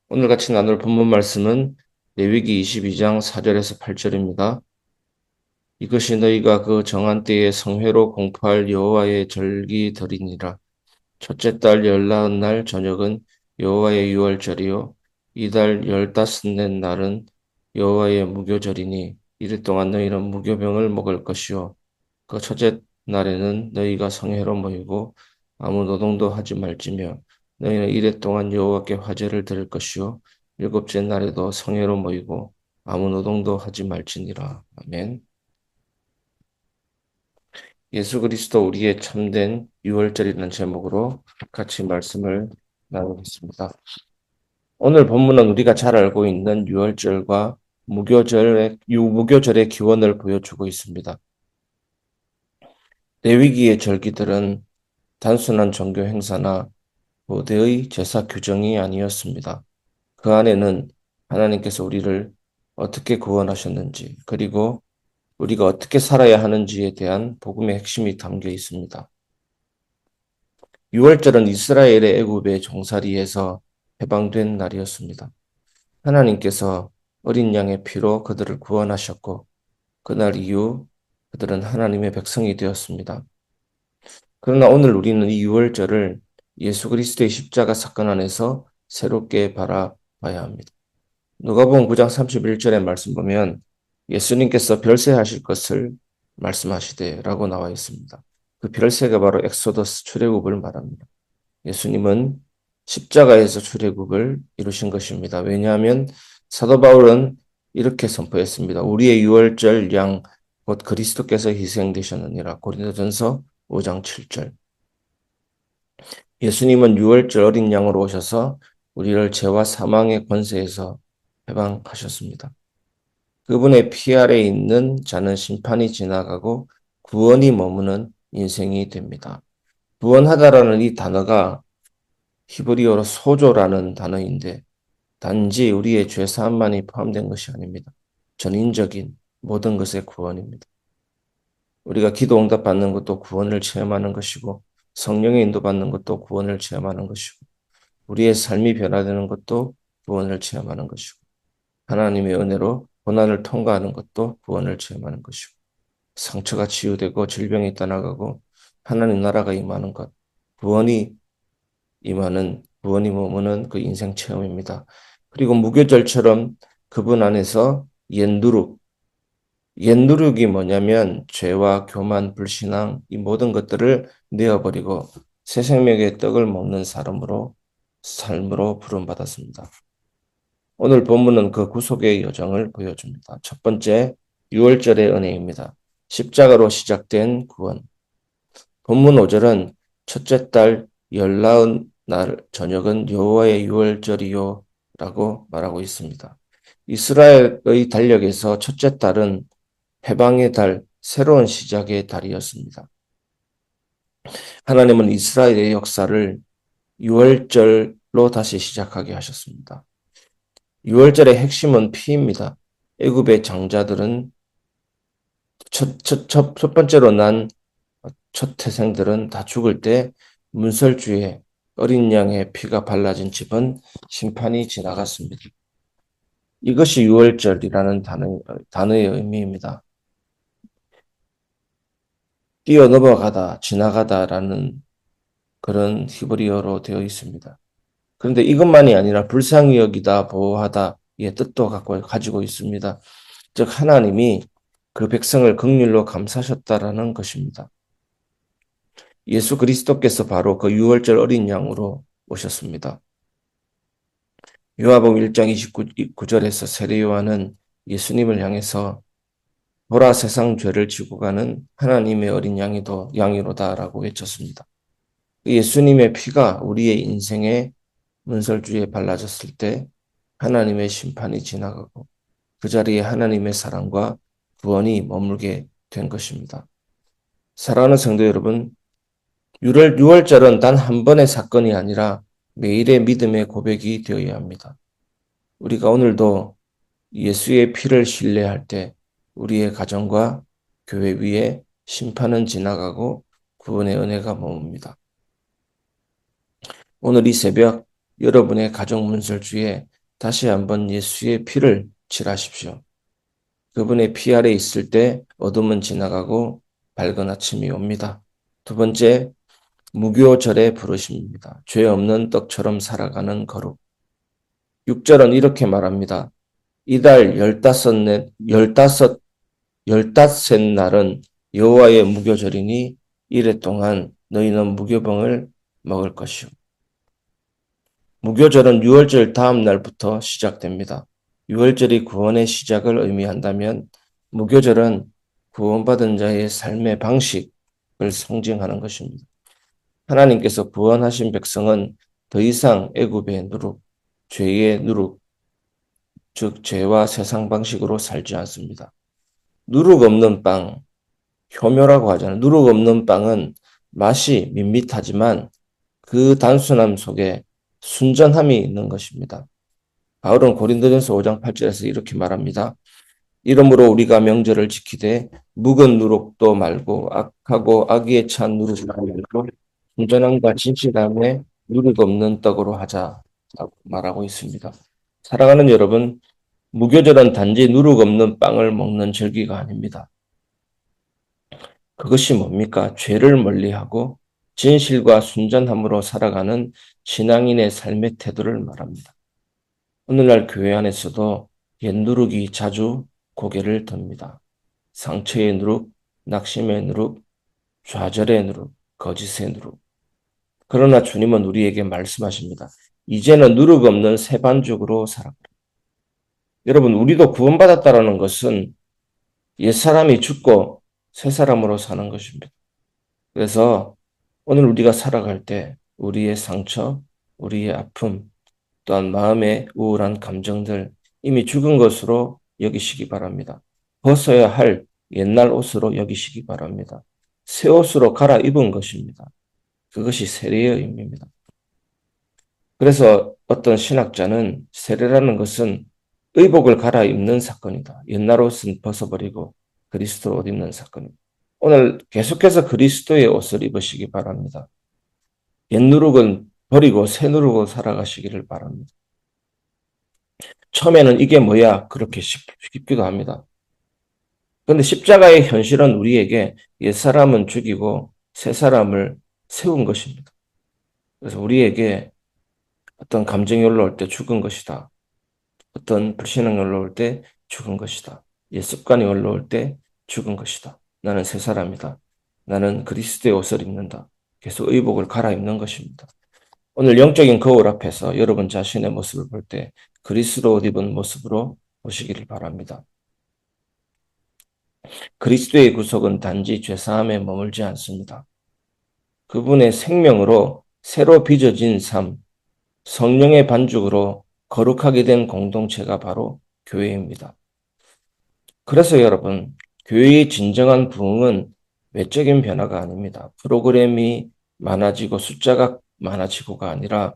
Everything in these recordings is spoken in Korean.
오늘 같이 나눌 본문 말씀은 레위기 22장 4절에서 8절입니다. 이것이 너희가 그 정한 때에 성회로 공포할 여호와의 절기들이니라. 첫째 달 열나흔 날 저녁은 여호와의 유월절이요 이달 열다섯째 날은 여호와의 무교절이니 이를 동안 너희는 무교병을 먹을 것이요 그 첫째 날에는 너희가 성회로 모이고 아무 노동도 하지 말지며 너희는 이래 동안 여호와께 화제를 드릴 것이요 일곱째 날에도 성회로 모이고 아무 노동도 하지 말지니라. 아멘. 예수 그리스도 우리의 참된 유월절이라는 제목으로 같이 말씀을 나누겠습니다. 오늘 본문은 우리가 잘 알고 있는 유월절과 무교절의 기원을 보여주고 있습니다. 레위기의 절기들은 단순한 종교 행사나 고대의 제사 규정이 아니었습니다. 그 안에는 하나님께서 우리를 어떻게 구원하셨는지, 그리고 우리가 어떻게 살아야 하는지에 대한 복음의 핵심이 담겨 있습니다. 유월절은 이스라엘의 애굽의 종살이에서 해방된 날이었습니다. 하나님께서 어린 양의 피로 그들을 구원하셨고, 그날 이후 그들은 하나님의 백성이 되었습니다. 그러나 오늘 우리는 이 유월절을 예수 그리스도의 십자가 사건 안에서 새롭게 바라봐야 합니다. 누가복음 9장 31절의 말씀 보면 예수님께서 별세하실 것을 말씀하시되라고 나와 있습니다. 그 별세가 바로 엑소더스 출애굽을 말합니다. 예수님은 십자가에서 출애굽을 이루신 것입니다. 왜냐하면 사도 바울은 이렇게 선포했습니다. 우리의 유월절 양 곧 그리스도께서 희생되셨느니라. 고린도전서 5장 7절. 예수님은 유월절 어린 양으로 오셔서 우리를 죄와 사망의 권세에서 해방하셨습니다. 그분의 피 아래에 있는 자는 심판이 지나가고 구원이 머무는 인생이 됩니다. 구원하다라는 이 단어가 히브리어로 소조라는 단어인데 단지 우리의 죄 사함만이 포함된 것이 아닙니다. 전인적인 모든 것의 구원입니다. 우리가 기도 응답 받는 것도 구원을 체험하는 것이고 성령의 인도 받는 것도 구원을 체험하는 것이고 우리의 삶이 변화되는 것도 구원을 체험하는 것이고 하나님의 은혜로 고난을 통과하는 것도 구원을 체험하는 것이고 상처가 치유되고 질병이 떠나가고 하나님 나라가 임하는 것 구원이 구원이 머무는 그 인생 체험입니다. 그리고 무교절처럼 그분 안에서 옛누룩이 뭐냐면 죄와 교만, 불신앙 이 모든 것들을 내어버리고 새 생명의 떡을 먹는 삶으로 부름받았습니다. 오늘 본문은 그 구속의 여정을 보여줍니다. 첫 번째, 유월절의 은혜입니다. 십자가로 시작된 구원. 본문 5절은 첫째 달 열나흔 날 저녁은 여호와의 유월절이요 라고 말하고 있습니다. 이스라엘의 달력에서 첫째 달은 해방의 달, 새로운 시작의 달이었습니다. 하나님은 이스라엘의 역사를 유월절로 다시 시작하게 하셨습니다. 유월절의 핵심은 피입니다. 애굽의 장자들은 첫 번째로 난 첫 태생들은 다 죽을 때 문설주에 어린 양의 피가 발라진 집은 심판이 지나갔습니다. 이것이 유월절이라는 단어의 의미입니다. 뛰어넘어가다, 지나가다라는 그런 히브리어로 되어 있습니다. 그런데 이것만이 아니라 불쌍히 여기다, 보호하다의 뜻도 가지고 있습니다. 즉 하나님이 그 백성을 긍휼로 감사하셨다라는 것입니다. 예수 그리스도께서 바로 그 유월절 어린 양으로 오셨습니다. 요한복음 1장 29절에서 세례 요한은 예수님을 향해서 보라 세상 죄를 지고 가는 하나님의 어린 양이로다라고 외쳤습니다. 예수님의 피가 우리의 인생의 문설주에 발라졌을 때 하나님의 심판이 지나가고 그 자리에 하나님의 사랑과 구원이 머물게 된 것입니다. 사랑하는 성도 여러분, 유월절은 단 한 번의 사건이 아니라 매일의 믿음의 고백이 되어야 합니다. 우리가 오늘도 예수의 피를 신뢰할 때 우리의 가정과 교회 위에 심판은 지나가고 구원의 은혜가 머뭅니다. 오늘 이 새벽 여러분의 가정 문설주에 다시 한번 예수의 피를 칠하십시오. 그분의 피 아래 있을 때 어둠은 지나가고 밝은 아침이 옵니다. 두 번째, 무교절의 부르심입니다. 죄 없는 떡처럼 살아가는 거룩. 6절은 이렇게 말합니다. 이달 열다섯 날은 여호와의 무교절이니 이래 동안 너희는 무교병을 먹을 것이요. 무교절은 유월절 다음 날부터 시작됩니다. 유월절이 구원의 시작을 의미한다면 무교절은 구원받은 자의 삶의 방식을 상징하는 것입니다. 하나님께서 구원하신 백성은 더 이상 애굽의 누룩, 죄의 누룩, 즉 죄와 세상 방식으로 살지 않습니다. 누룩 없는 빵, 효묘라고 하잖아요. 누룩 없는 빵은 맛이 밋밋하지만 그 단순함 속에 순전함이 있는 것입니다. 바울은 고린도전서 5장 8절에서 이렇게 말합니다. 이러므로 우리가 명절을 지키되 묵은 누룩도 말고 악하고 악의에 찬 누룩도 말고 순전함과 진실함에 누룩 없는 떡으로 하자라고 말하고 있습니다. 사랑하는 여러분, 무교절은 단지 누룩 없는 빵을 먹는 절기가 아닙니다. 그것이 뭡니까? 죄를 멀리하고 진실과 순전함으로 살아가는 신앙인의 삶의 태도를 말합니다. 오늘날 교회 안에서도 옛 누룩이 자주 고개를 듭니다. 상처의 누룩, 낙심의 누룩, 좌절의 누룩, 거짓의 누룩. 그러나 주님은 우리에게 말씀하십니다. 이제는 누룩 없는 새 반죽으로 살아가라. 여러분, 우리도 구원받았다라는 것은 옛사람이 죽고 새 사람으로 사는 것입니다. 그래서 오늘 우리가 살아갈 때 우리의 상처, 우리의 아픔, 또한 마음의 우울한 감정들 이미 죽은 것으로 여기시기 바랍니다. 벗어야 할 옛날 옷으로 여기시기 바랍니다. 새 옷으로 갈아입은 것입니다. 그것이 세례의 의미입니다. 그래서 어떤 신학자는 세례라는 것은 의복을 갈아입는 사건이다. 옛날 옷은 벗어버리고 그리스도 옷 입는 사건입니다. 오늘 계속해서 그리스도의 옷을 입으시기 바랍니다. 옛 누룩은 버리고 새 누룩으로 살아가시기를 바랍니다. 처음에는 이게 뭐야? 그렇게 싶기도 합니다. 그런데 십자가의 현실은 우리에게 옛사람은 죽이고 새 사람을 세운 것입니다. 그래서 우리에게 어떤 감정이 올라올 때 죽은 것이다. 어떤 불신앙이 올라올 때 죽은 것이다. 옛 습관이 올라올 때 죽은 것이다. 나는 새 사람이다. 나는 그리스도의 옷을 입는다. 계속 의복을 갈아입는 것입니다. 오늘 영적인 거울 앞에서 여러분 자신의 모습을 볼 때 그리스도 옷 입은 모습으로 보시기를 바랍니다. 그리스도의 구속은 단지 죄사함에 머물지 않습니다. 그분의 생명으로 새로 빚어진 삶, 성령의 반죽으로 거룩하게 된 공동체가 바로 교회입니다. 그래서 여러분, 교회의 진정한 부흥은 외적인 변화가 아닙니다. 프로그램이 많아지고 숫자가 많아지고가 아니라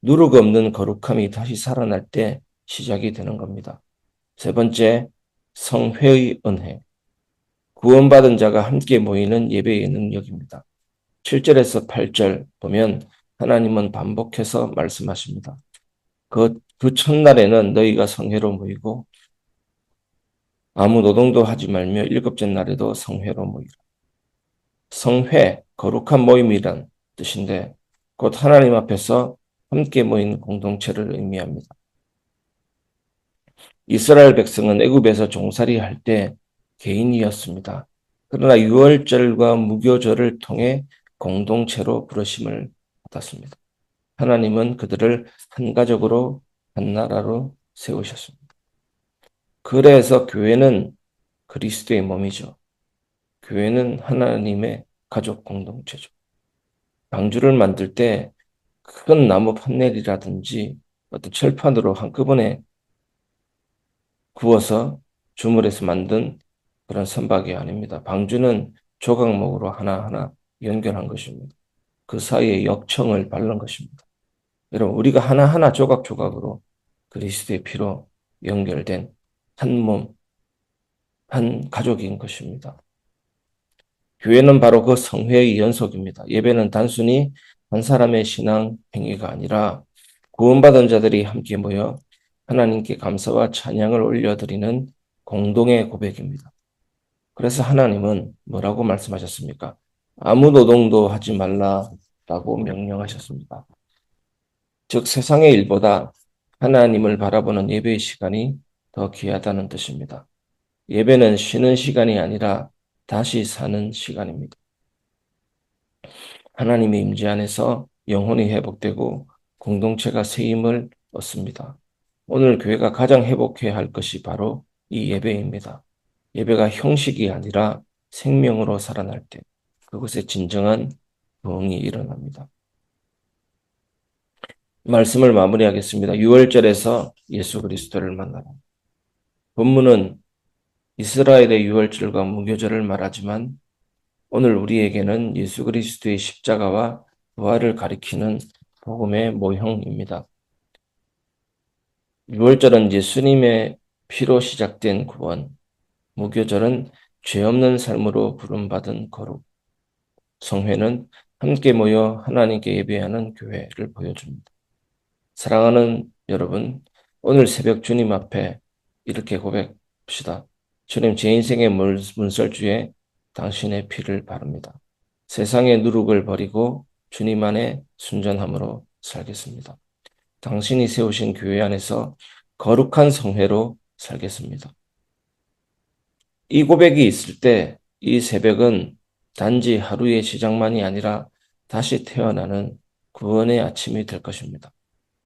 누룩 없는 거룩함이 다시 살아날 때 시작이 되는 겁니다. 세 번째, 성회의 은혜. 구원받은 자가 함께 모이는 예배의 능력입니다. 7절에서 8절 보면 하나님은 반복해서 말씀하십니다. 그 첫날에는 너희가 성회로 모이고 아무 노동도 하지 말며 일곱째 날에도 성회로 모이라. 성회, 거룩한 모임이란 뜻인데 곧 하나님 앞에서 함께 모인 공동체를 의미합니다. 이스라엘 백성은 애굽에서 종살이 할 때 개인이었습니다. 그러나 유월절과 무교절을 통해 공동체로 부르심을 받았습니다. 하나님은 그들을 한 가족으로 한 나라로 세우셨습니다. 그래서 교회는 그리스도의 몸이죠. 교회는 하나님의 가족 공동체죠. 방주를 만들 때 큰 나무 판넬이라든지 어떤 철판으로 한꺼번에 구워서 주물해서 만든 그런 선박이 아닙니다. 방주는 조각목으로 하나하나 연결한 것입니다. 그 사이에 역청을 바른 것입니다. 여러분, 우리가 하나하나 조각조각으로 그리스도의 피로 연결된 한 몸, 한 가족인 것입니다. 교회는 바로 그 성회의 연속입니다. 예배는 단순히 한 사람의 신앙 행위가 아니라 구원받은 자들이 함께 모여 하나님께 감사와 찬양을 올려드리는 공동의 고백입니다. 그래서 하나님은 뭐라고 말씀하셨습니까? 아무 노동도 하지 말라라고 명령하셨습니다. 즉 세상의 일보다 하나님을 바라보는 예배의 시간이 더 귀하다는 뜻입니다. 예배는 쉬는 시간이 아니라 다시 사는 시간입니다. 하나님의 임재 안에서 영혼이 회복되고 공동체가 새 힘을 얻습니다. 오늘 교회가 가장 회복해야 할 것이 바로 이 예배입니다. 예배가 형식이 아니라 생명으로 살아날 때 그곳에 진정한 부흥이 일어납니다. 말씀을 마무리하겠습니다. 6월절에서 예수 그리스도를 만나라. 본문은 이스라엘의 유월절과 무교절을 말하지만 오늘 우리에게는 예수 그리스도의 십자가와 부활을 가리키는 복음의 모형입니다. 유월절은 예수님의 피로 시작된 구원, 무교절은 죄 없는 삶으로 부름받은 거룩, 성회는 함께 모여 하나님께 예배하는 교회를 보여줍니다. 사랑하는 여러분, 오늘 새벽 주님 앞에 이렇게 고백합시다. 주님, 제 인생의 문설주에 당신의 피를 바릅니다. 세상의 누룩을 버리고 주님 안에 순전함으로 살겠습니다. 당신이 세우신 교회 안에서 거룩한 성회로 살겠습니다. 이 고백이 있을 때 이 새벽은 단지 하루의 시작만이 아니라 다시 태어나는 구원의 아침이 될 것입니다.